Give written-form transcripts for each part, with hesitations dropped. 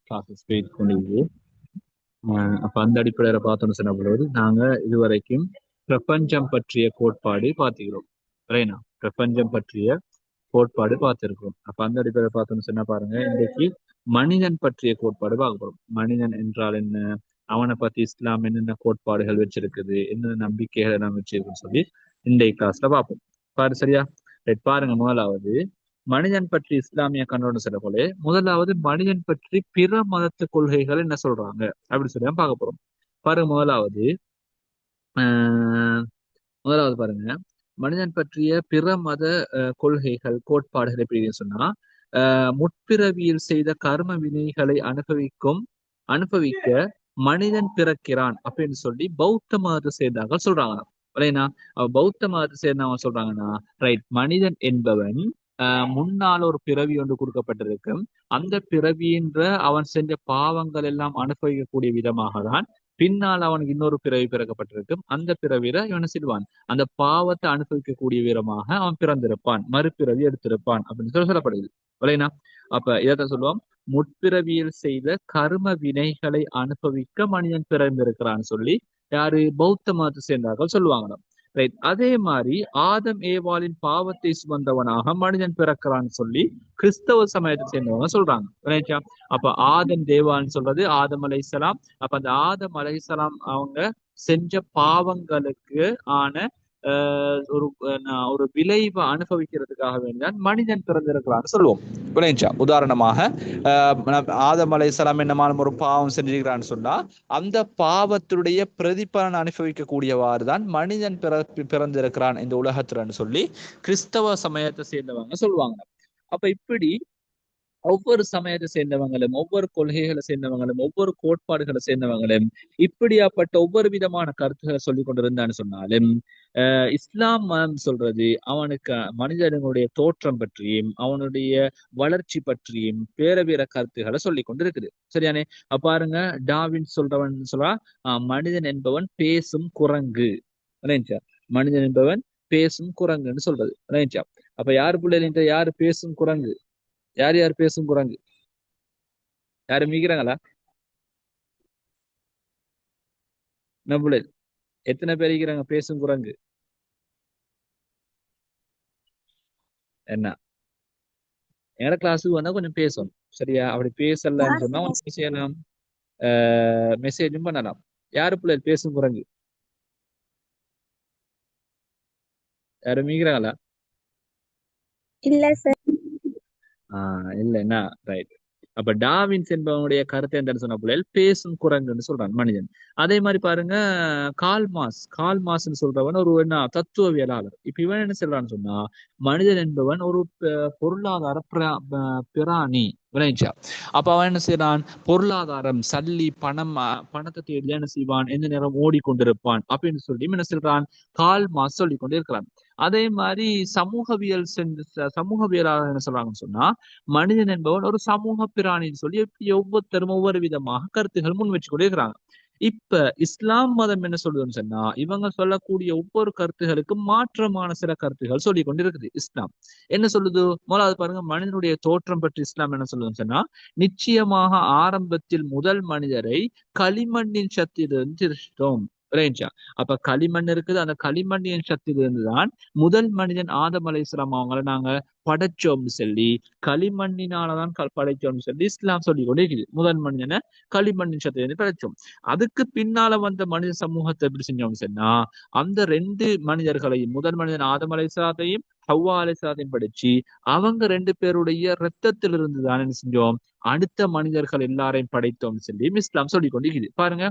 Classes போயிட்டு கொண்டிருக்கு. அப்ப அந்த அடிப்படையில பார்த்தோம்னு சொன்ன பொழுது நாங்க இதுவரைக்கும் பிரபஞ்சம் பற்றிய கோட்பாடு பார்த்துக்கிறோம். ரைனா, பிரபஞ்சம் பற்றிய கோட்பாடு பார்த்திருக்கிறோம். அப்ப அந்த அடிப்படையில பார்த்தோம்னு சொன்னா பாருங்க, இன்றைக்கு மனிதன் பற்றிய கோட்பாடு பார்க்க போறோம். மனிதன் என்றால் என்ன, அவனை பத்தி இஸ்லாம் என்னென்ன கோட்பாடுகள் வச்சிருக்குது, என்னென்ன நம்பிக்கைகளை நாம் வச்சிருக்குன்னு சொல்லி இன்றைய கிளாஸ்ல பார்ப்போம். பாரு சரியா? ரைட், பாருங்க. முதலாவது மனிதன் பற்றி இஸ்லாமிய கண்ணோட்டம் சொல்ல போல, முதலாவது மனிதன் பற்றி பிற மதத்து கொள்கைகள் என்ன சொல்றாங்க அப்படி சொல்லி தான் பார்க்க போறோம். பாருங்க, முதலாவது பாருங்க, மனிதன் பற்றிய பிற மத கொள்கைகள் கோட்பாடுகள் எப்படின்னு சொன்னா, முற்பிறவியில் செய்த கர்ம வினைகளை அனுபவிக்க மனிதன் பிறக்கிறான் அப்படின்னு சொல்லி பௌத்த மதத்தை சேர்ந்தவங்க சொல்றாங்க. இல்லைன்னா பௌத்த மதத்தை சேர்ந்தவங்க சொல்றாங்கன்னா, ரைட், மனிதன் என்பவன் முன்னால் ஒரு பிறவி ஒன்று கொடுக்கப்பட்டிருக்கும். அந்த பிறவின்ற அவன் செஞ்ச பாவங்கள் எல்லாம் அனுபவிக்கக்கூடிய விதமாக தான் பின்னால் அவனுக்கு இன்னொரு பிறவி பிறக்கப்பட்டிருக்கும். அந்த பிறவில இவனை சிறுவான் அந்த பாவத்தை அனுபவிக்கக்கூடிய விதமாக அவன் பிறந்திருப்பான், மறுபிறவி எடுத்திருப்பான் அப்படின்னு சொல்லப்படுது. இல்லைன்னா அப்ப இதை சொல்லுவோம், முற்பிறவியில் செய்த கர்ம வினைகளை அனுபவிக்க மனிதன் பிறந்திருக்கிறான்னு சொல்லி யாரு பௌத்த மதத்தை சேர்ந்தார்கள் சொல்லுவாங்க. ரைட், அதே மாதிரி ஆதம் ஏவாளின் பாவத்தை சுமந்தவனாக மனிதன் பிறக்கிறான்னு சொல்லி கிறிஸ்தவ சமயத்தை சேர்ந்தவங்க சொல்றாங்க. ரைட்டா? அப்ப ஆதம் தேவான்னு சொல்றது ஆதம் அலைஹிஸ்ஸலாம். அப்ப அந்த ஆதம் அலைஹிஸ்ஸலாம் அவங்க செஞ்ச பாவங்களுக்கு ஆன ஒரு விளைவை அனுபவிக்கிறதுக்காக வேண்டிதான் மனிதன் பிறந்திருக்கலாம்னு சொல்லுவோம். விளைஞ்சா உதாரணமாக ஆதம் அலைஹிஸ்ஸலாம் என்னமான ஒரு பாவம் செஞ்சுக்கிறான்னு சொன்னா அந்த பாவத்துடைய பிரதிபலன் அனுபவிக்கக்கூடியவாறு தான் மனிதன் பிறந்திருக்கிறான் இந்த உலகத்துலன்னு சொல்லி கிறிஸ்தவ சமயத்தை சேர்ந்தவங்க சொல்லுவாங்க. அப்ப இப்படி ஒவ்வொரு சமயத்தை சேர்ந்தவங்களும், ஒவ்வொரு கொள்கைகளை சேர்ந்தவங்களும், ஒவ்வொரு கோட்பாடுகளை சேர்ந்தவங்களும் இப்படியாப்பட்ட ஒவ்வொரு விதமான கருத்துக்களை சொல்லி கொண்டிருந்தான்னு சொன்னாலும், இஸ்லாம் மதம் சொல்றது அவனுக்கு மனிதனுடைய தோற்றம் பற்றியும் அவனுடைய வளர்ச்சி பற்றியும் வேற கருத்துக்களை சொல்லி கொண்டு இருக்குது. சரியானே? பாருங்க, டார்வின் சொல்றவன் சொல்றா, மனிதன் என்பவன் பேசும் குரங்கு. மனிதன் என்பவன் பேசும் குரங்குன்னு சொல்றது. அப்ப யாரு பிள்ளைன்ற யாரு பேசும் குரங்கு? யார் யார் பேசும் குரங்கு? யாரு மிகிறாங்களா? நம்மள எத்தனை பேர் இருக்கிறாங்க பேசும் குரங்கு? என்ன, எங்கட கிளாஸுக்கு வந்தா கொஞ்சம் பேசணும். சரியா? அப்படி பேசலன்னு சொன்னா என்ன செய்யலாம்? மெசேஜும் பண்ணலாம். யாரு பிள்ளைகள் பேசும் குரங்கு? யாரு மிகிறாங்களா? இல்ல சார். இல்லைன்னா ரைட். அப்ப டார்வின்ஸ் என்பவனுடைய கருத்தை என்னன்னு சொன்ன பிள்ளைகள் பேசும் குரங்குன்னு சொல்றான் மனிதன். அதே மாதிரி பாருங்க, கால்மாஸ்ன்னு சொல்றவன் ஒரு என்ன தத்துவவியலாளர். இப்ப இவன் என்ன சொல்றான்னு சொன்னா, மனிதன் என்பவன் ஒரு பொருளாதார பிராணி. விளைச்சா? அப்ப அவன் என்ன செய்யறான்? பொருளாதாரம், சல்லி, பணத்தை தேடி என்ன செய்வான், எந்த நேரம் ஓடிக்கொண்டிருப்பான் அப்படின்னு சொல்லி என்ன சொல்றான், கால்மாஸ் சொல்லி கொண்டு இருக்கிறான். அதே மாதிரி சமூகவியலாளர் என்ன சொல்றாங்கன்னு சொன்னா, மனிதன் என்பவன் ஒரு சமூக பிராணின்னு சொல்லி ஒவ்வொருத்தரும் ஒவ்வொரு விதமாக கருத்துகள் முன் வச்சு கொண்டு இருக்கிறாங்க. இப்ப இஸ்லாம் மதம் என்ன சொல்லுதுன்னு சொன்னா, இவங்க சொல்லக்கூடிய ஒவ்வொரு கருத்துகளுக்கும் மாற்றமான சில கருத்துகள் சொல்லி கொண்டு இருக்குது. இஸ்லாம் என்ன சொல்லுது? முதலாவது பாருங்க, மனிதனுடைய தோற்றம் பற்றி இஸ்லாம் என்ன சொல்லுதுன்னு சொன்னா, நிச்சயமாக ஆரம்பத்தில் முதல் மனிதரை களிமண்ணின் சக்தியிலிருந்து திருஷ்டோம். அப்ப களிமண் இருக்குது, அந்த களிமண்ணின் சக்தியிலிருந்து தான் முதல் மனிதன் ஆதம் அலைஹிஸ்ஸலாம் அவங்கள நாங்க படைச்சோம்னு சொல்லி, களிமண்ணினாலதான் படைச்சோம்னு சொல்லி இஸ்லாம் சொல்லி கொண்டு இருக்குது. முதல் மனிதனை களிமண்ணின் சக்தியிலிருந்து படைச்சோம். அதுக்கு பின்னால வந்த மனித சமூகத்தை எப்படி செஞ்சோம்னு சொன்னா, அந்த 2 மனிதர்களையும், முதல் மனிதன் ஆதம் அலைஹிஸ்ஸலாத்தையும் ஹவ்வா அலைஹிஸ்ஸலாத்தையும் படிச்சு அவங்க 2 பேருடைய ரத்தத்திலிருந்து தான் என்ன செஞ்சோம், அடுத்த மனிதர்கள் எல்லாரையும் படைத்தோம்னு சொல்லி இஸ்லாம் சொல்லி கொண்டிருக்குது. பாருங்க,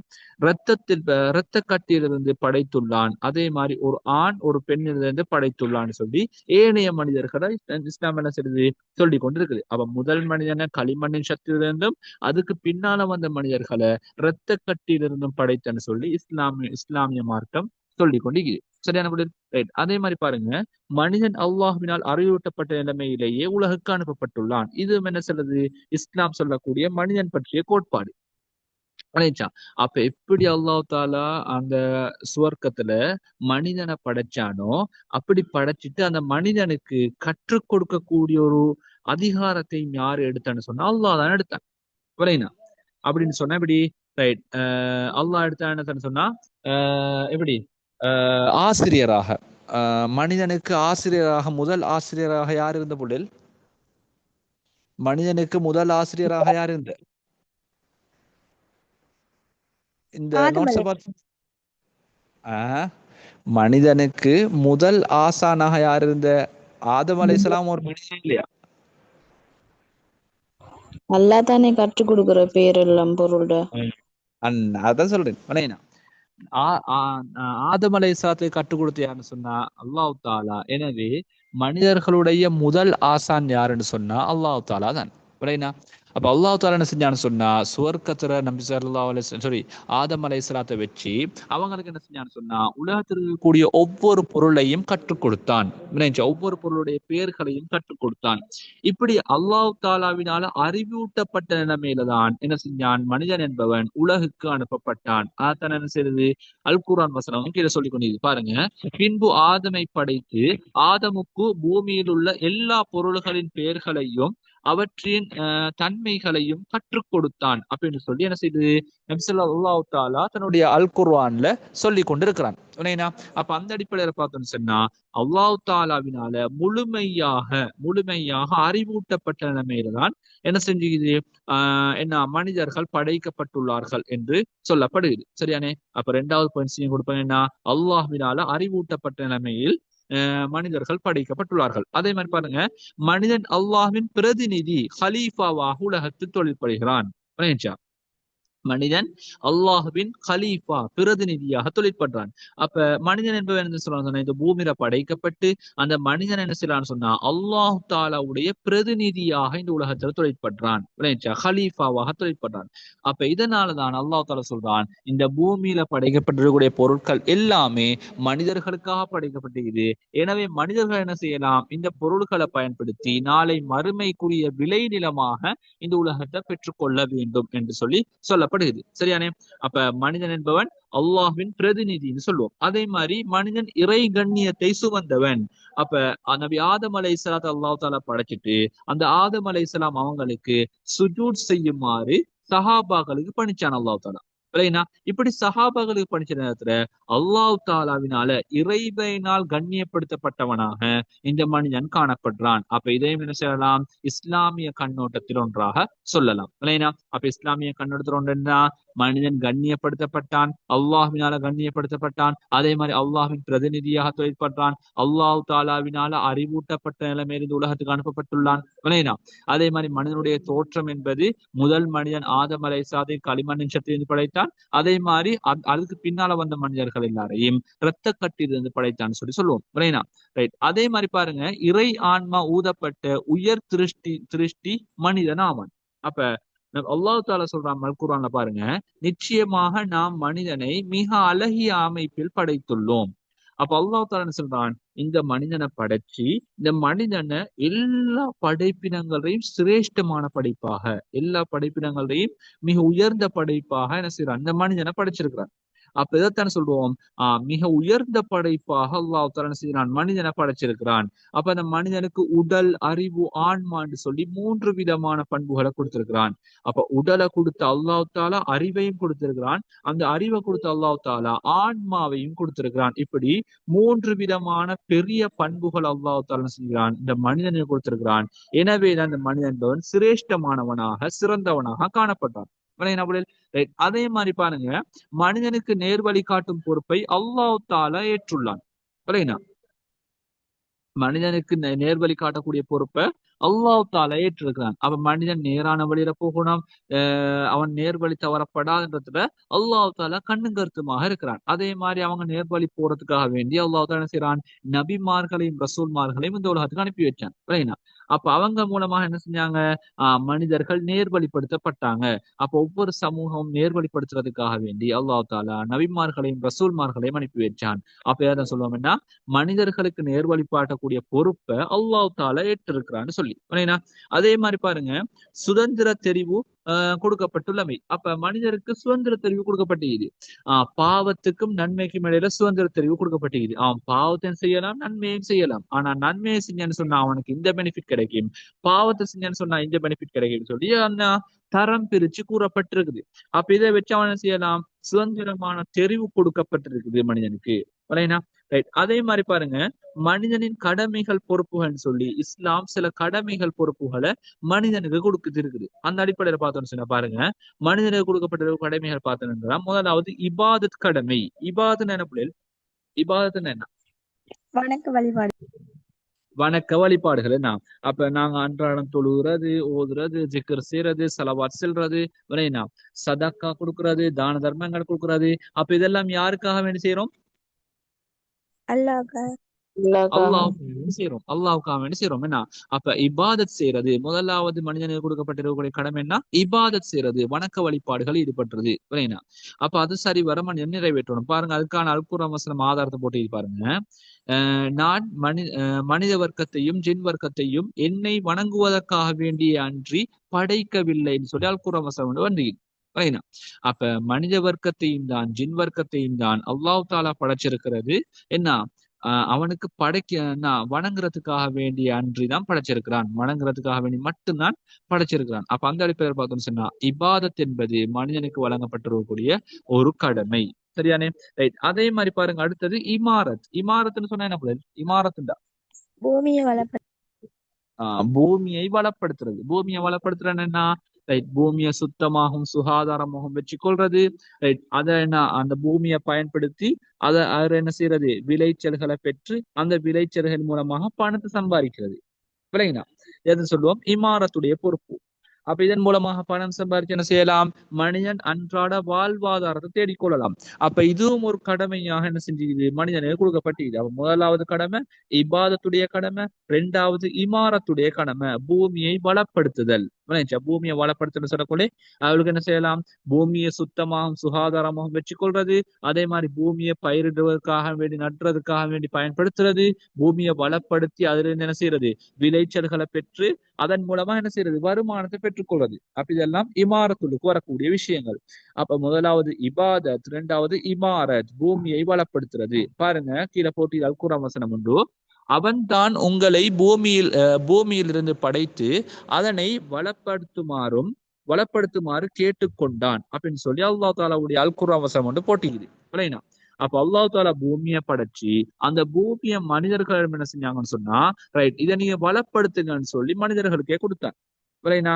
இரத்த கட்டியிலிருந்து படைத்துள்ளான், அதே மாதிரி ஒரு ஆண் ஒரு பெண்ணிலிருந்து படைத்துள்ளான்னு சொல்லி ஏனைய மனிதர்களை இஸ்லாம் என்ன செய்யுது, சொல்லி கொண்டிருக்குது. அப்ப முதல் மனிதனை களிமண்ணின் சக்தியிலிருந்தும் அதுக்கு பின்னால வந்த மனிதர்களை இரத்த கட்டியிலிருந்தும் படைத்தன்னு சொல்லி இஸ்லாமிய மார்க்கம் சொல்லி கொண்டிருக்குது. சரியான ரைட். அதே மாதிரி பாருங்க, மனிதன் அல்லாஹ்வினால் அறிவூட்டப்பட்ட நிலைமையிலேயே உலகுக்கு அனுப்பப்பட்டுள்ளான். இது என்ன சொல்றது, இஸ்லாம் சொல்லக்கூடிய மனிதன் பற்றிய கோட்பாடு. அப்ப எப்படி அல்லாஹ் தாலா அந்த சுவர்க்கத்துல மனிதனை படைச்சானோ அப்படி படைச்சிட்டு அந்த மனிதனுக்கு கற்றுக் கொடுக்கக்கூடிய ஒரு அதிகாரத்தையும் யாரு எடுத்தான்னு சொன்னா அல்லாஹ் தான் எடுத்தான். அப்படின்னு சொன்னா எப்படி? ரைட். அல்லாஹ் எடுத்தா என்ன சொன்னா எப்படி ஆசிரியராக மனிதனுக்கு ஆசிரியராக முதல் ஆசிரியராக யார் இருந்த புள்ளில்? மனிதனுக்கு முதல் ஆசிரியராக யார் இருந்த? இந்த ஆதம் நோட்ஸை அலை பார்த்து மனிதனுக்கு முதல் ஆசானாக யார் இருந்த? ஆதம் அலைஹிஸ்ஸலாம் ஒரு மனிதன் இல்லையா? அல்லாஹ் தானே கற்றுக் கொடுக்கிற பேரெல்லாம் பொருள்ட. அதான் சொல்றேன். ஆதம் அலைஹிஸ்ஸலாத்துக்கு கற்றுக் கொடுத்து யாருன்னு சொன்னா அல்லாஹ் தாலா. எனவே மனிதர்களுடைய முதல் ஆசான் யாருன்னு சொன்னா அல்லாஹ் தாலா தான். அப்ப அல்லாஹ் தாலா என்ன செஞ்சான்னு சொன்னா சுவர்க்கத்துல நபி ஸல்லல்லாஹு அலைஹி வஸல்லம் சாரி ஆதம் அலைஹிஸ்ஸலாத்தை வச்சு அவங்களுக்கு என்ன செஞ்சான்னு சொன்னா உலகத்தில் இருக்கக்கூடிய ஒவ்வொரு பொருளையும் கற்றுக் கொடுத்தான். ஒவ்வொரு பொருளுடைய பெயர்களையும் கற்றுக் கொடுத்தான். இப்படி அல்லாஹ் தாலாவினால அறிவூட்டப்பட்ட நிலைமையில தான் என்ன செஞ்சான் மனிதன் என்பவன் உலகுக்கு அனுப்பப்பட்டான். அதான் என்ன செய்யுது அல் குர்ஆன் வசனம் கீழே சொல்லிக் கொண்டிருக்கு பாருங்க. பின்பு ஆதமை படைத்து ஆதமுக்கு பூமியில் உள்ள எல்லா பொருள்களின் பெயர்களையும் அவற்றின் தன்மைகளையும் கற்றுக் கொடுத்தான் அப்படின்னு சொல்லி என்ன செய்யுது நபி ஸல்லல்லாஹு தஆலா தன்னுடைய அல் குர்ஆன்ல சொல்லி கொண்டிருக்கிறான். அப்ப அந்த அடிப்படையில பார்த்தோம்னு சொன்னா அல்லாஹ் தாலாவினால முழுமையாக அறிவூட்டப்பட்ட நிலைமையில தான் என்ன செஞ்சுக்குது என்ன மனிதர்கள் படைக்கப்பட்டுள்ளார்கள் என்று சொல்லப்படுகிறது. சரியானே? அப்ப 2வது பாயிண்ட் கொடுப்பாங்க என்ன அல்லாஹ்வினால அறிவூட்டப்பட்ட நிலைமையில் மனிதர்கள் படைக்கப்பட்டுள்ளார்கள். அதே மாதிரி பாருங்க மனிதன் அல்லாஹ்வின் பிரதிநிதி ஹலீஃபாவாக உலகத்தில் தொழிற்படுகிறான். மனிதன் அல்லாஹுவின் கலீஃபா பிரதிநிதியாக தொழிற்படுறான். அப்ப மனிதன் என்பவன் என்ன சொல்றான்? இந்த பூமியில படைக்கப்பட்டு அந்த மனிதன் என்ன செய்யறான்னு சொன்னா அல்லாஹ் தாலாவுடைய பிரதிநிதியாக இந்த உலகத்துல தொழிற்படுறான். ஹலீஃபாவாக தொழிற்படுறான். அப்ப இதனாலதான் அல்லாஹ் தாலா சொல்றான் இந்த பூமியில படைக்கப்பட்டிருக்கக்கூடிய பொருட்கள் எல்லாமே மனிதர்களுக்காக படைக்கப்பட்டிருக்குது. எனவே மனிதர்கள் என்ன செய்யலாம்? இந்த பொருட்களை பயன்படுத்தி நாளை மறுமைக்குரிய விளைநிலமாக இந்த உலகத்தை பெற்றுக்கொள்ள வேண்டும் என்று சொல்லப்படுகிறது. சரியானே? அப்ப மனிதன் என்பவன் அல்லாஹ்வின் பிரதிநிதின்னு சொல்லுவோம். அதே மாதிரி மனிதன் இறை கண்ணியத்தை சுமந்தவன். அப்ப நபி ஆதம் அலைஹிஸ்ஸலாத்தை அல்லாஹ் தஆலா படைச்சிட்டு அந்த ஆதம் அலைஹிஸ்ஸலாம் அவங்களுக்கு சுஜூத் செய்யுமாறு சஹாபாக்களுக்கு பணிச்சான் அல்லாஹ் தஆலா. இப்படி சஹாபாக்களுக்கு பணிச்ச நேரத்துல அல்லாஹ் தாலாவினால இறைவனால் கண்ணியப்படுத்தப்பட்டவனாக இந்த மனிதன் காணப்படுறான். அப்ப இதையும் என்ன செய்யலாம்? இஸ்லாமிய கண்ணோட்டத்தில் ஒன்றாக சொல்லலாம். அப்ப இஸ்லாமிய கண்ணோட்டத்தில் ஒன்றா மனிதன் கண்ணியப்படுத்தப்பட்டான், அல்லாஹ்வினால கண்ணியப்படுத்தப்பட்டான். அதே மாதிரி அல்லாஹ்வின் பிரதிநிதியாக தொழிற்பட்டான். அல்லாஹ் தாலாவினால அறிவூட்டப்பட்ட நிலைமையில் இந்த உலகத்துக்கு அனுப்பப்பட்டுள்ளான். அதே மாதிரி மனிதனுடைய தோற்றம் என்பது முதல் மனிதன் ஆதம் அலைஹிஸ்ஸலாத்தை களிமண்ணின் சக்தியிலிருந்து படைத்தான். அதே மாதிரி அதுக்கு பின்னால வந்த மனிதர்கள் எல்லாரையும் இரத்த கட்டிலிருந்து படைத்தான்னு சொல்லுவோம். ரைட். அதே மாதிரி பாருங்க இறை ஆன்மா ஊதப்பட்ட உயர் திருஷ்டி மனிதன் ஆவான். அப்ப அல்லாஹ் தாலா சொல்றான் அல் குர்ஆன்ல பாருங்க, நிச்சயமாக நாம் மனிதனை மிக அழகிய அமைப்பில் படைத்துள்ளோம். அப்ப அல்லாஹ் தாலா என்ன சொல்றான்? இந்த மனிதனை படைச்சு இந்த மனிதனை எல்லா படைப்பினங்களையும் சிரேஷ்டமான படைப்பாக, எல்லா படைப்பினங்களையும் மிக உயர்ந்த படைப்பாக என்ன செய்யறான்? இந்த மனிதனை படைச்சிருக்கிறான். அப்ப இதைத்தானே சொல்லுவோம் மிக உயர்ந்த படைப்பாக அல்லாஹ் தஆலா என்ன செய்யறான்? மனிதனை படைச்சிருக்கிறான். அப்ப அந்த மனிதனுக்கு உடல், அறிவு, ஆன்மான்னு சொல்லி 3 விதமான பண்புகளை கொடுத்திருக்கிறான். அப்ப உடலை கொடுத்த அல்லாஹ் தஆலா அறிவையும் கொடுத்திருக்கிறான். அந்த அறிவை கொடுத்த அல்லாஹ் தஆலா ஆன்மாவையும் கொடுத்திருக்கிறான். இப்படி 3 விதமான பெரிய பண்புகள் அல்லாஹ் தஆலா செய்கிறான் இந்த மனிதனை கொடுத்திருக்கிறான். எனவேதான் இந்த மனிதன் சிரேஷ்டமானவனாக சிறந்தவனாக காணப்பட்டான். அதே மாதிரி பாருங்க மனிதனுக்கு நேர்வழி காட்டும் பொறுப்பை அல்லாஹ் தஆலா ஏற்றுள்ளான். மனிதனுக்கு நேர்வழி காட்டக்கூடிய பொறுப்பை அல்லாஹ் தஆலா ஏற்றிருக்கிறான். அப்ப மனிதன் நேரான வழியில போகணும், அவன் நேர்வழி தவறப்படாதுன்றதுல அல்லாஹ் தஆலா கண்ணும் கருத்துமாக இருக்கிறான். அதே மாதிரி அவங்க நேர்வழி போறதுக்காக வேண்டி அல்லாஹ் தஆலா என்ன செய்யறான்? நபிமார்களையும் ரசூல்மார்களையும் இந்த உலகத்துக்கு அனுப்பி வச்சான். அப்ப அவங்க மூலமாக என்ன செஞ்சாங்க? மனிதர்கள் நேர்வழிப்படுத்தப்பட்டாங்க. அப்ப ஒவ்வொரு சமூகம் நேர்வழிப்படுத்துறதுக்காக வேண்டி அல்லாஹ் தஆலா நபிமார்களையும் ரசூல்மார்களையும் அனுப்பி வச்சான். அப்ப எதை சொல்லுவோம்னா மனிதர்களுக்கு நேர்வழிப்பாட்டக்கூடிய பொறுப்பை அல்லாஹ் தஆலா ஏற்றிருக்கிறான்னு சொல்லி. அதே மாதிரி பாருங்க சுதந்திர தெரிவு கொடுக்கப்பட்டுள்ளமை. அப்ப மனிதருக்கு சுதந்திர தெரிவு கொடுக்கப்பட்டிருக்குது. பாவத்துக்கும் நன்மைக்கும் இடையில சுதந்திர தெரிவு கொடுக்கப்பட்டிருக்குது. அவன் பாவத்தையும் செய்யலாம், நன்மையும் செய்யலாம். ஆனா நன்மையை செஞ்சான்னு சொன்னா அவனுக்கு இந்த பெனிஃபிட் கிடைக்கும், பாவத்தை செஞ்சான்னு சொன்னா இந்த பெனிஃபிட் கிடைக்கும் சொல்லி அந்த தரம் பிரிச்சு கூறப்பட்டிருக்குது. அப்ப இதை வச்சு அவன் என்ன செய்யலாம், சுதந்திரமான தெரிவு கொடுக்கப்பட்டிருக்குது மனிதனுக்கு. ரைட். அதே மாதிரி பாருங்க, மனிதனின் கடமைகள் பொறுப்புகள்னு சொல்லி இஸ்லாம் சில கடமைகள் பொறுப்புகளை மனிதனுக்கு கொடுக்குது இருக்குது. அந்த அடிப்படையில பார்த்தோம்னு சொன்னா பாருங்க, மனிதனுக்கு கொடுக்கப்பட்ட கடமைகள் பார்த்தோம்னா முதலாவது இபாதத் கடமை. இபாதத் என்ன பிள்ளைகள்? இபாதத் என்ன? வணக்க வழிபாடு. வணக்க வழிபாடுகள் என்ன? அப்ப நாங்க அன்றாடம் தொழுகிறது, ஓதுறது, ஜிக்கர் செய்யறது, சலவாத் செல்றது, சதக்கா கொடுக்கறது, தான தர்மங்கள் கொடுக்கறது. அப்ப இதெல்லாம் யாருக்காக வேண்டி செய்யறோம்? அல்லாஹ்வுக்காக செய்யறோம். அல்லாஹ்வுக்காக வேண்டி செய்யறோம். என்ன? அப்ப இபாதத் செய்யறது முதலாவது மனிதனுக்கு கொடுக்கப்பட்டிருக்கக்கூடிய கடமை என்ன? இபாதத் செய்யறது, வணக்க வழிபாடுகள் ஈடுபட்டுறது. அப்ப அது சரி வர மனிதன் நிறைவேற்றணும். பாருங்க, அதுக்கான அல்குர்ஆன் வசனம் ஆதாரத்தை போட்டு பாருங்க. நான் மனித வர்க்கத்தையும் ஜின் வர்க்கத்தையும் என்னை வணங்குவதற்காக வேண்டிய அன்றி படைக்கவில்லைன்னு சொல்லி அல்குர்ஆன் வசனம் வந்து. அப்ப மனித வர்க்கத்தையும் தான் ஜின் வர்க்கத்தையும் தான் அல்லாஹ் தாலா படைச்சிருக்கிறது. என்ன? அவனுக்கு வணங்குறதுக்காக வேண்டிய அன்றி தான் படைச்சிருக்கிறான். வணங்குறதுக்காக வேண்டி மட்டும்தான் படைச்சிருக்கிறான். அப்ப அந்த அடிப்படையில் பார்த்தோம்னு சொன்னா இபாதத் என்பது மனிதனுக்கு வழங்கப்பட்டிருக்கக்கூடிய ஒரு கடமை. சரியானே? ரைட். அதே மாதிரி பாருங்க, அடுத்தது இமாரத். இமாரத்னு சொன்னா என்ன பிள்ளை? இமாரத்துண்டா பூமியை வளப்படுத்த. பூமியை வளப்படுத்துறது. பூமியை வளப்படுத்துறன்னா ரைட், பூமியை சுத்தமாகவும் சுகாதாரமாகவும் வச்சுக்கொள்றது. ரைட். அதை என்ன, அந்த பூமியை பயன்படுத்தி அதை என்ன செய்யறது, விளைச்சல்களை பெற்று அந்த விளைச்சல்கள் மூலமாக பணத்தை சம்பாதிக்கிறது. விளங்கினா? எது சொல்லுவோம்? இமாரத்துடைய பொறுப்பு. அப்ப இதன் மூலமாக பணம் சம்பாதிச்சு என்ன செய்யலாம், மனிதன் அன்றாட வாழ்வாதாரத்தை தேடிக்கொள்ளலாம். அப்ப இதுவும் ஒரு கடமையாக என்ன செஞ்சுது, மனிதனுக்கு கொடுக்கப்பட்டது. அப்ப முதலாவது கடமை இபாதத்துடைய கடமை, இரண்டாவது இமாரத்துடைய கடமை, பூமியை வளப்படுத்துதல். பூமியை வளப்படுத்தணும் சொல்லக்கூட அவளுக்கு என்ன செய்யலாம், பூமியை சுத்தமாகவும் சுகாதாரமாகவும் வச்சுக்கொள்றது. அதே மாதிரி பூமியை பயிரிடுவதற்காக வேண்டி நட்டுறதுக்காக வேண்டி பயன்படுத்துறது. பூமியை வளப்படுத்தி அதுல இருந்து என்ன செய்யறது, விளைச்சல்களை பெற்று அதன் மூலமா என்ன செய்யறது, வருமானத்தை பெற்றுக்கொள்வது. அப்ப இதெல்லாம் இமாரத்துக்கு வரக்கூடிய விஷயங்கள். அப்ப முதலாவது இபாதத், இரண்டாவது இமாரத், பூமியை வளப்படுத்துறது. பாருங்க, கீழே போட்டி அல்குர்ஆன் வசனம் உண்டு. அவன் தான் உங்களை பூமியில் இருந்து படைத்து அதனை வளப்படுத்துமாறு கேட்டுக்கொண்டான் அப்படின்னு சொல்லி அல்லாஹ் தாலாவுடைய அல்குர்ஆன் வசனம் வந்து போட்டிக்குது. இல்லைனா? அப்ப அல்லாஹ் தாலா பூமியை படைச்சு அந்த பூமியை மனிதர்கள் என்ன செஞ்சாங்கன்னு சொன்னா, ரைட், இதை நீங்க வளப்படுத்துங்கன்னு சொல்லி மனிதர்களுக்கே கொடுத்தாங்க. இல்லைனா?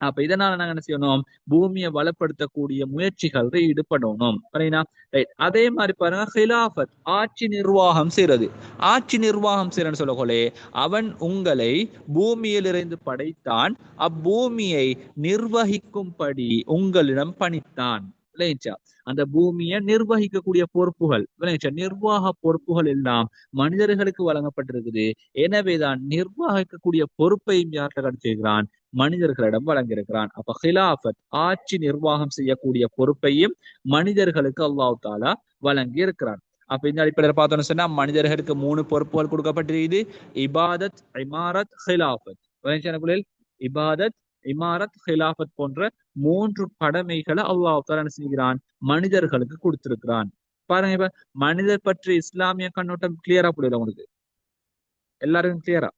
அப்ப இதனால நாங்க என்ன செய்யணும், பூமியை வளப்படுத்தக்கூடிய முயற்சிகள் ஈடுபடணும். ரைட். அதே மாதிரி பாருங்க, ஹிலாஃபத், ஆட்சி நிர்வாகம் செய்யறது. ஆட்சி நிர்வாகம் செய்யறன்னு சொல்லக்கொள்ளே அவன் உங்களை பூமியிலிருந்து படைத்தான், அப்பூமியை நிர்வகிக்கும்படி உங்களிடம் பணித்தான். விளைச்சா? அந்த பூமியை நிர்வகிக்கக்கூடிய பொறுப்புகள், விளைச்சா, நிர்வாக பொறுப்புகள் எல்லாம் மனிதர்களுக்கு வழங்கப்பட்டிருக்குது. எனவேதான் நிர்வகிக்கக்கூடிய பொறுப்பையும் யார்கிட்ட கிடைச்சிருக்கிறான், மனிதர்களிடம் வழங்கியிருக்கிறான். அப்ப ஹிலாஃபத், ஆட்சி நிர்வாகம் செய்யக்கூடிய பொறுப்பையும் மனிதர்களுக்கு அல்லாஹ் தாலா வழங்கி இருக்கிறான். அப்ப இந்த அடிப்படையில் பார்த்தோம்னு சொன்னா மனிதர்களுக்கு 3 பொறுப்புகள் கொடுக்கப்பட்டிருக்குது: இபாதத், இமாரத், ஹிலாஃபத். இபாதத், இமாரத், ஹிலாஃபத் போன்ற 3 கடமைகளை அல்லாஹ் தாலா என்ன செய்கிறான், மனிதர்களுக்கு கொடுத்திருக்கிறான். பாருங்க, இப்ப மனிதர் பற்றி இஸ்லாமிய கண்ணோட்டம் கிளியரா புரியல உங்களுக்கு? எல்லாருக்கும் கிளியரா?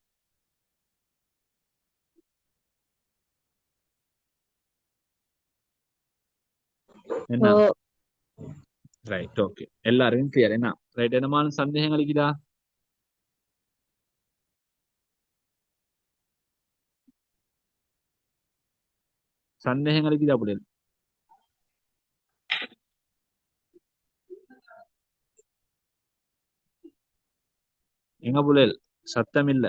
என்ன? ரைட், ஓகே, எல்லாருக்கும் கிளியர். என்ன? ரைட். என்னமான சந்தேகம் அளிக்குதா? சந்தேகம் அளிக்குதா புரியல? எங்க புரியல்? சத்தம் இல்ல.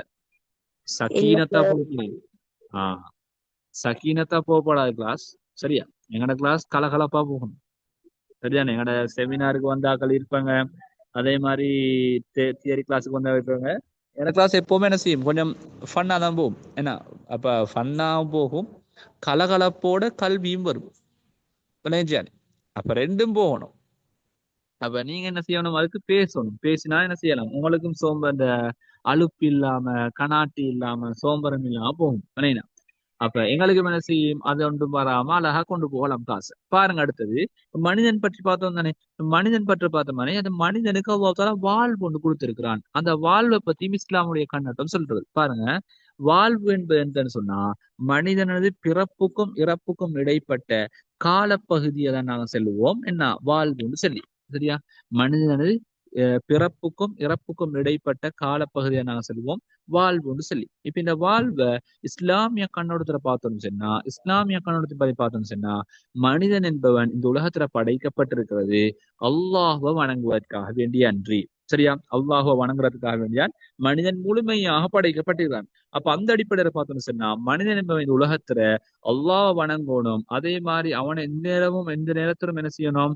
சக்கீனத்தா போகக்கூடாது. சக்கீனத்தா போகப்படாது கிளாஸ். சரியா? எங்கட கிளாஸ் கலகலப்பா போகணும். சரிதானே? எங்கட செமினாருக்கு வந்தாக்கள் இருப்பாங்க, அதே மாதிரி தியரி கிளாஸுக்கு வந்தா இருப்பாங்க. எங்க கிளாஸ் எப்பவுமே என்ன செய்யும், கொஞ்சம் ஃபன்னா தான் போகும். என்ன? அப்ப ஃபன்னாவும் போகும், கலகலப்போட கல்வியும் வரும். அப்ப ரெண்டும் போகணும். அப்ப நீங்க என்ன செய்யணும், அதுக்கு பேசணும். பேசினா என்ன செய்யலாம், உங்களுக்கும் அந்த அலுப்பு இல்லாம, கனாட்டி இல்லாம, சோம்பரம் இல்லாம போகும். அப்ப எங்களுக்கு என்ன செய்யும், அது ஒன்றும் வராம அழகா கொண்டு போகலாம் காசு. பாருங்க, அடுத்தது மனிதன் பற்றி பார்த்தோம் தானே. மனிதன் பற்றி பார்த்த மாதிரி அந்த மனிதனுக்கு அல்லாஹ் தஆலா வாழ்வு ஒன்று கொடுத்திருக்கிறான். அந்த வாழ்வை பத்தி இஸ்லாமுடைய கண்ணோட்டம் சொல்றது. பாருங்க, வாழ்வு என்பது என்னன்னு சொன்னா மனிதனது பிறப்புக்கும் இறப்புக்கும் இடைப்பட்ட காலப்பகுதியை தான் நாங்க செல்லுவோம் என்ன வாழ்வுன்னு சொல்லி. சரியா? மனிதனது பிறப்புக்கும் இறப்புக்கும் இடைப்பட்ட காலப்பகுதியை நாங்க சொல்லுவோம் வாழ்வுன்னு சொல்லி. இப்ப இந்த வாழ்வை இஸ்லாமிய கண்ணோட்டத்துல பார்த்தோம்னு சொன்னா, இஸ்லாமிய கண்ணோட்டத்தை பத்தி பார்த்தோம்னு சொன்னா, மனிதன் என்பவன் இந்த உலகத்துல படைக்கப்பட்டிருக்கிறது அல்லாஹ்வை வணங்குவதற்காக வேண்டிய அன்றி. சரியா? அல்லாஹ்வை வணங்குறதுக்காக வேண்டிய மனிதன் முழுமையாக படைக்கப்பட்டிருக்கிறான். அப்ப அந்த அடிப்படையில பார்த்தோம்னு சொன்னா மனிதன் என்பவன் இந்த உலகத்துல அல்லாஹ் வணங்கணும், அதே மாதிரி அவனை எந்த நேரமும் எந்த நேரத்திலும் என்ன செய்யணும்,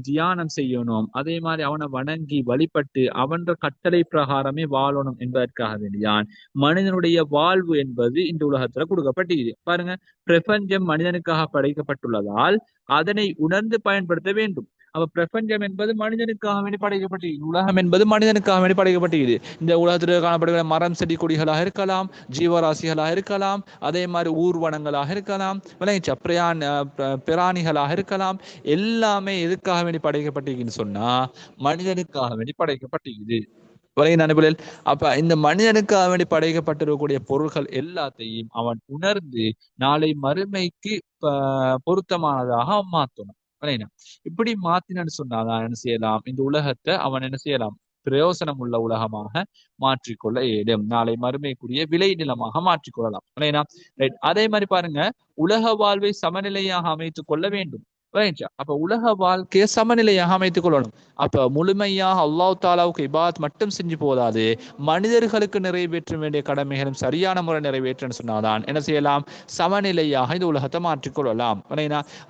தியானம் செய்யணும், அதே மாதிரி அவனை வணங்கி வழிபட்டு அவன் கட்டளை பிரகாரமே வாழணும் என்பதற்காக வேண்டியான் மனிதனுடைய வாழ்வு என்பது இந்த உலகத்துல கொடுக்கப்பட்டிருக்குது. பாருங்க, பிரபஞ்சம் மனிதனுக்காக படைக்கப்பட்டுள்ளதால் அதனை உணர்ந்து பயன்படுத்த வேண்டும். அப்ப பிரபஞ்சம் என்பது மனிதனுக்காக வேண்டி படைக்கப்பட்டிருக்குது, உலகம் என்பது மனிதனுக்காக வேண்டி படைக்கப்பட்டிருக்குது. இந்த உலகத்தில் காணப்படுகிற மரம் செடி கொடிகளாக இருக்கலாம், ஜீவராசிகளாக இருக்கலாம், அதே மாதிரி ஊர்வனங்களாக இருக்கலாம், விளங்கிச்சா பிராணிகளாக இருக்கலாம், எல்லாமே எதுக்காக வேண்டி படைக்கப்பட்டிருக்குன்னு சொன்னா மனிதனுக்காக வேண்டி படைக்கப்பட்டிருக்குது. அப்ப இந்த மனிதனுக்காக வேண்டி படைக்கப்பட்டிருக்கக்கூடிய பொருள்கள் எல்லாத்தையும் அவன் உணர்ந்து நாளை மறுமைக்கு பொருத்தமானதாக மாற்றணும். இப்படி மாத்தினு சொன்னாதான் என்ன செய்யலாம், இந்த உலகத்தை அவன் என்ன செய்யலாம், பிரயோசனம் உள்ள உலகமாக மாற்றிக்கொள்ள இயலும், நாளை மறுமைக்குரிய விளை நிலமாக மாற்றிக்கொள்ளலாம். அதே மாதிரி பாருங்க, உலக வாழ்வை சமநிலையாக அமைத்துக் கொள்ள வேண்டும். அப்ப உலக வாழ்க்கையை சமநிலையாக அமைத்துக் கொள்ளணும். அப்ப முழுமையாக அல்லாஹ் தாலாவுக்கு இபாத் மட்டும் செஞ்சு போதாது, மனிதர்களுக்கு நிறைவேற்ற வேண்டிய கடமைகளும் சரியான முறை நிறைவேற்றன்னு சொன்னாதான் என்ன செய்யலாம், சமநிலையாக இந்த உலகத்தை மாற்றிக்கொள்ளலாம்.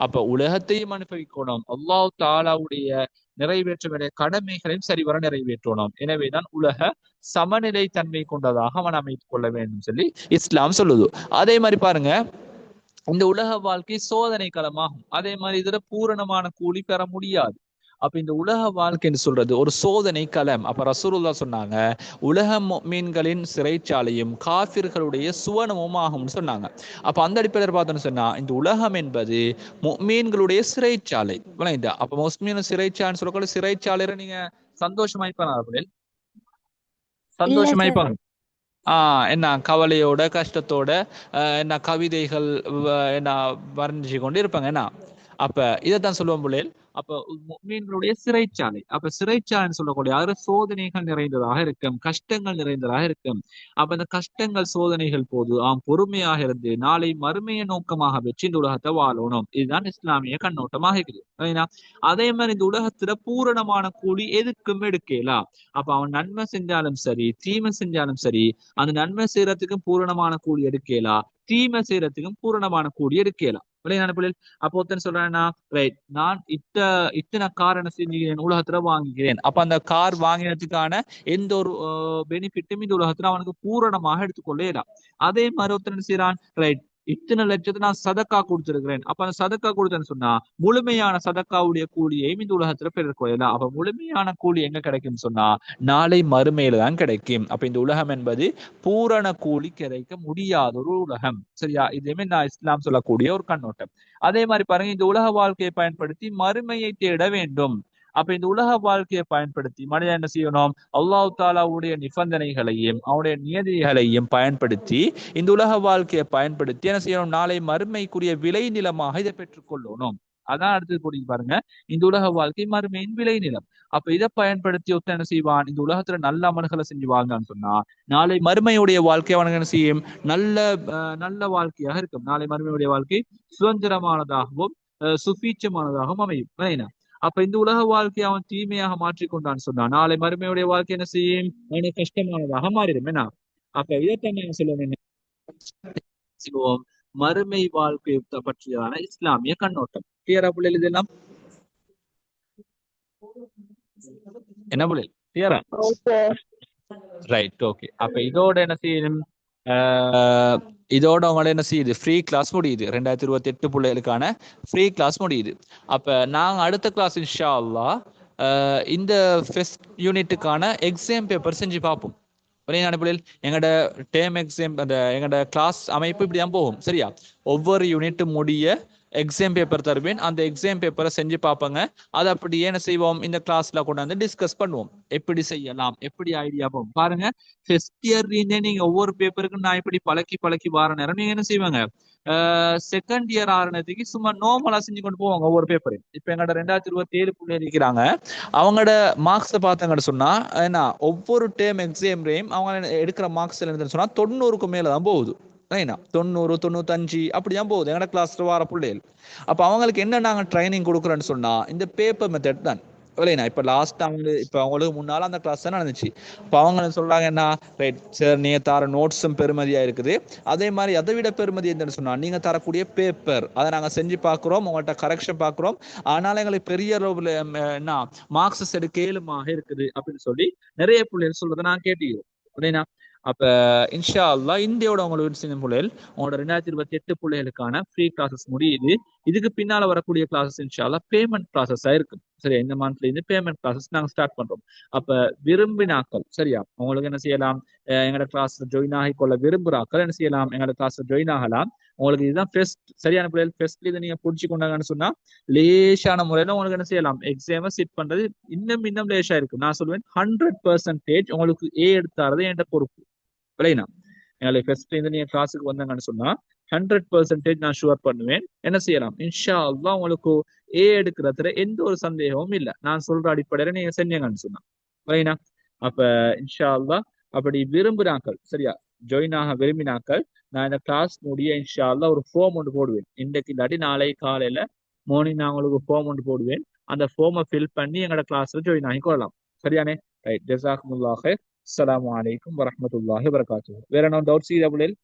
அப்ப உலகத்தையும் அனுபவிக்கணும், அல்லாஹ் தாலாவுடைய நிறைவேற்ற வேண்டிய கடமைகளையும் சரிவர நிறைவேற்றணும். எனவேதான் உலக சமநிலை தன்மை கொண்டதாக அவன் அமைத்துக் கொள்ள வேண்டும் சொல்லி இஸ்லாம் சொல்லுது. அதே மாதிரி பாருங்க, இந்த உலக வாழ்க்கை சோதனை களமாகும். அதே மாதிரி இதுல பூரணமான கூலி பெற முடியாது. அப்ப இந்த உலக வாழ்க்கைன்னு சொல்றது ஒரு சோதனை களம். அப்ப ரசூலுல்லாஹ் சொன்னாங்க, உலக மீன்களின் சிறைச்சாலையும் காஃபிர்களுடைய சுவனமும் ஆகும்னு சொன்னாங்க. அப்ப அந்த அடிப்படையில் பார்த்தோன்னு சொன்னா இந்த உலகம் என்பது மீன்களுடைய சிறைச்சாலை. அப்ப முஸ்லீம் சிறைச்சாலைன்னு சொல்லக்கூட சிறைச்சாலையில நீங்க சந்தோஷமாய்ப்பாங்க, சந்தோஷமாய்ப்பாங்க. என்ன கவலையோட கஷ்டத்தோட என்ன கவிதைகள் என்ன வரைஞ்சு கொண்டு இருப்பாங்க. என்ன அப்ப இதைத்தான் சொல்லுவோம் பிள்ளைகள். அப்ப மீன்களுடைய சிறைச்சாலை. அப்ப சிறைச்சாலைன்னு சொல்லக்கூடிய சோதனைகள் நிறைந்ததாக இருக்கும், கஷ்டங்கள் நிறைந்ததாக இருக்கும். அப்ப இந்த கஷ்டங்கள் சோதனைகள் போது பொறுமையாக இருந்து நாளை மறுமையை நோக்கமாக வச்சு இந்த உலகத்தை வாழணும். இதுதான் இஸ்லாமிய கண்ணோட்டமாக இருக்குது. அதே மாதிரி இந்த உலகத்துல பூரணமான கூலி எதுக்கும் எடுக்கலாம். அப்ப அவன் நன்மை செஞ்சாலும் சரி, தீமை செஞ்சாலும் சரி, அந்த நன்மை செய்யறதுக்கும் பூரணமான கூலி எடுக்கலாம், தீமை செய்யறதுக்கும் பூரணமான கூலி எடுக்கலாம். அப்போ ஒருத்தன் சொல்றேன்னா, ரைட், நான் இத்தனை கார் என்ன செஞ்சுக்கிறேன், உலகத்துல வாங்கிக்கிறேன். அப்ப அந்த கார் வாங்கினதுக்கான எந்த ஒரு பெனிஃபிட்டும் இந்த உலகத்துல அவனுக்கு பூரணமாக எடுத்துக்கொள்ளலாம். அதே மாதிரி ஒருத்தன் செய்யறான், ரைட், இத்தனை லட்சத்தை நான் சதக்கா கொடுத்திருக்கிறேன். அப்ப அந்த சதக்கா கொடுத்தேன்னு சொன்னா முழுமையான சதக்காவுடைய கூலியையும் இந்த உலகத்துல பெருக்கொள்ளலாம். அப்ப முழுமையான கூலி எங்க கிடைக்கும்னு சொன்னா நாளை மறுமையில தான் கிடைக்கும். அப்ப இந்த உலகம் என்பது பூரண கூலி கிடைக்க முடியாத ஒரு உலகம். சரியா? இதுவுமே நான் இஸ்லாம் சொல்லக்கூடிய ஒரு கண்ணோட்டம். அதே மாதிரி பாருங்க, இந்த உலக வாழ்க்கையை பயன்படுத்தி மறுமையை தேட வேண்டும். அப்ப இந்த உலக வாழ்க்கையை பயன்படுத்தி மனிதன் என்ன செய்யணும், அல்லாஹ் தாலாவுடைய நிபந்தனைகளையும் அவனுடைய நியதிகளையும் பயன்படுத்தி இந்த உலக வாழ்க்கையை பயன்படுத்தி என்ன செய்யணும், நாளை மறுமைக்குரிய விளை நிலமாக இதை பெற்றுக்கொள்ளணும். அதான் அடுத்தது போட்டி பாருங்க, இந்த உலக வாழ்க்கை மறுமையின் விளை நிலம். அப்ப இதை பயன்படுத்தி ஒருத்தன் என்ன செய்வான், இந்த உலகத்துல நல்ல அமல்களை செஞ்சு வாழ்ந்தான்னு சொன்னா நாளை மறுமையுடைய வாழ்க்கை அவனுக்கு என்ன செய்யும், நல்ல வாழ்க்கையாக இருக்கும். நாளை மறுமையுடைய வாழ்க்கை சுதந்திரமானதாகவும் சுபீட்சமானதாகவும் அமையும். அப்ப இந்த உலக வாழ்க்கையை அவன் தீமையாக மாற்றிக்கொண்டான்னு சொன்னா நாளை மறுமையுடைய வாழ்க்கை என்ன செய்யும், அவனுக்கு கஷ்டமானதாக மாறிடும். என்ன அப்ப இதைத்தான் சொல்லுவோம், மறுமை வாழ்க்கை பற்றியதான இஸ்லாமிய கண்ணோட்டம். கிளியரா பிள்ளைகள்? இதெல்லாம் என்ன பிள்ளைகள் கிளியரா? Right, okay. அப்ப இதோட என்ன செய்யணும், இதோட அவங்கள என்ன செய்யுது, ஃப்ரீ கிளாஸ் முடியுது. 2028 பிள்ளைகளுக்கான ஃப்ரீ கிளாஸ் முடியுது. அப்ப நாங்க அடுத்த கிளாஸ் இன்ஷா அல்லாஹ் இந்த ஃபெஸ்ட் யூனிட்டுக்கான எக்ஸாம் பேப்பர் செஞ்சு பார்ப்போம். பிள்ளைகள், எங்களோட டேர்ம் எக்ஸாம் அந்த எங்களோட கிளாஸ் அமைப்பு இப்படிதான் போகும். சரியா? ஒவ்வொரு யூனிட் முடிய எக்ஸாம் பேப்பர் தருவேன். அந்த எக்ஸாம் பேப்பரை செஞ்சு பார்ப்பங்க. அதை அப்படியே என்ன செய்வோம், இந்த கிளாஸ்ல கொண்டாந்து டிஸ்கஸ் பண்ணுவோம். எப்படி செய்யலாம், எப்படி ஐடியா போகும் பாருங்க. ஃபர்ஸ்ட் இயர் நீங்க ஒவ்வொரு பேப்பருக்கும் நான் இப்படி பழக்கி பழக்கி வார நேரம் நீங்க என்ன செய்வாங்க, செகண்ட் இயர் ஆறுனதுக்கு சும்மா நார்மலா செஞ்சு கொண்டு போவாங்க ஒவ்வொரு பேப்பரையும். இப்ப எங்கட 2027 புள்ளி இருக்கிறாங்க. அவங்களோட மார்க்ஸை பார்த்தாங்கன்னு சொன்னா என்ன, ஒவ்வொரு டேர்ம் எக்ஸாம்லையும் அவங்க எடுக்கிற மார்க்ஸ் என்னன்னு சொன்னா 90க்கு மேலதான் போகுது. 90, 95 அப்படிதான் போகுது எங்கட கிளாஸ்ல வர பிள்ளைகள். அப்ப அவங்களுக்கு என்ன நாங்க ட்ரைனிங் கொடுக்குறோன்னு சொன்னா இந்த பேப்பர் மெத்தட் தான். இல்லைண்ணா இப்ப லாஸ்ட் அவங்களுக்கு முன்னால அந்த கிளாஸ் தான் நடந்துச்சு. இப்ப அவங்க சொல்றாங்க என்ன, ரைட் சார் நீங்க தர நோட்ஸும் பெருமதியா இருக்குது, அதே மாதிரி அதை விட பெருமதி என்னன்னு சொன்னா நீங்க தரக்கூடிய பேப்பர் அதை நாங்க செஞ்சு பார்க்கிறோம், உங்கள்கிட்ட கரெக்ஷன் பார்க்கிறோம், ஆனாலும் எங்களுக்கு பெரிய அளவுல என்ன மார்க்ஸஸ் எடுக்க ஏழுமாக இருக்குது அப்படின்னு சொல்லி நிறைய பிள்ளைகள் சொல்றதை நான் கேட்டுக்கிறோம். இல்லைண்ணா அப்ப இன்ஷா அல்லா இந்தியாவோட உங்களுக்கு செய்யும் பிள்ளைகள் உங்களோட 2028 பிள்ளைகளுக்கான ஃப்ரீ கிளாஸஸ் முடியுது. இதுக்கு பின்னால வரக்கூடிய கிளாஸஸ் இன்ஷா அல்லா பேமெண்ட் ப்ராசஸா இருக்கும். சரியா, இந்த மந்த்ல இருந்து பேமெண்ட் ப்ராசஸ் நாங்க ஸ்டார்ட் பண்றோம். அப்ப விரும்பினாக்கள் சரியா உங்களுக்கு என்ன செய்யலாம், எங்களோட கிளாஸ்ல ஜாயின் ஆகிக்கொள்ள விரும்புறாக்கள் என்ன செய்யலாம், எங்களோட கிளாஸ்ல ஜாயின் ஆகலாம். உங்களுக்கு இதுதான் ஃபர்ஸ்ட் சரியான பிள்ளைகள். ஃபர்ஸ்ட்ல இதை நீங்க புடிச்சு கொண்டாங்கன்னு சொன்னா லேசான முறையில உங்களுக்கு என்ன செய்யலாம், எக்ஸாம சிட் பண்றது இன்னும் லேசா இருக்கும். நான் சொல்லுவேன் 100% உங்களுக்கு எடுத்தாரது என்கிட்ட பொறுப்பு. இல்லைனா எங்களுக்கு ஃபர்ஸ்ட்ல இருந்து நீங்க கிளாஸுக்கு வந்தாங்கன்னு சொன்னா 100% நான் ஷுவர் பண்ணுவேன். என்ன செய்யலாம், இன்ஷா அல்லா உங்களுக்கு எடுக்கிறதுல எந்த ஒரு சந்தேகமும் இல்லை. நான் சொல்ற அடிப்படையில நீங்க செஞ்சீங்கன்னு சொன்னா இல்லைனா அப்ப இன்ஷா அல்லா அப்படி விரும்புறாக்கள் சரியா ஜாயின் ஆக விரும்பினாக்கள் நான் இந்த கிளாஸ் முடிய இன்ஷா அல்லா ஒரு ஃபார்ம் ஒன்று போடுவேன். இன்றைக்கு இல்லாட்டி நாளை காலையில மார்னிங் நான் உங்களுக்கு ஃபார்ம் ஒன்று போடுவேன். அந்த ஃபார்மை ஃபில் பண்ணி எங்களோட கிளாஸ்ல ஜாயின் ஆகி கொள்ளலாம். சரியானே, ரைட். ஜஸாக்குமுல்லாஹ். அஸ்ஸலாமு அலைக்கும் வரஹ்மத்துல்லாஹி வபரகாத்துஹு. வேற என்ன டவுட்ஸ் இதா புள்ளைகள்?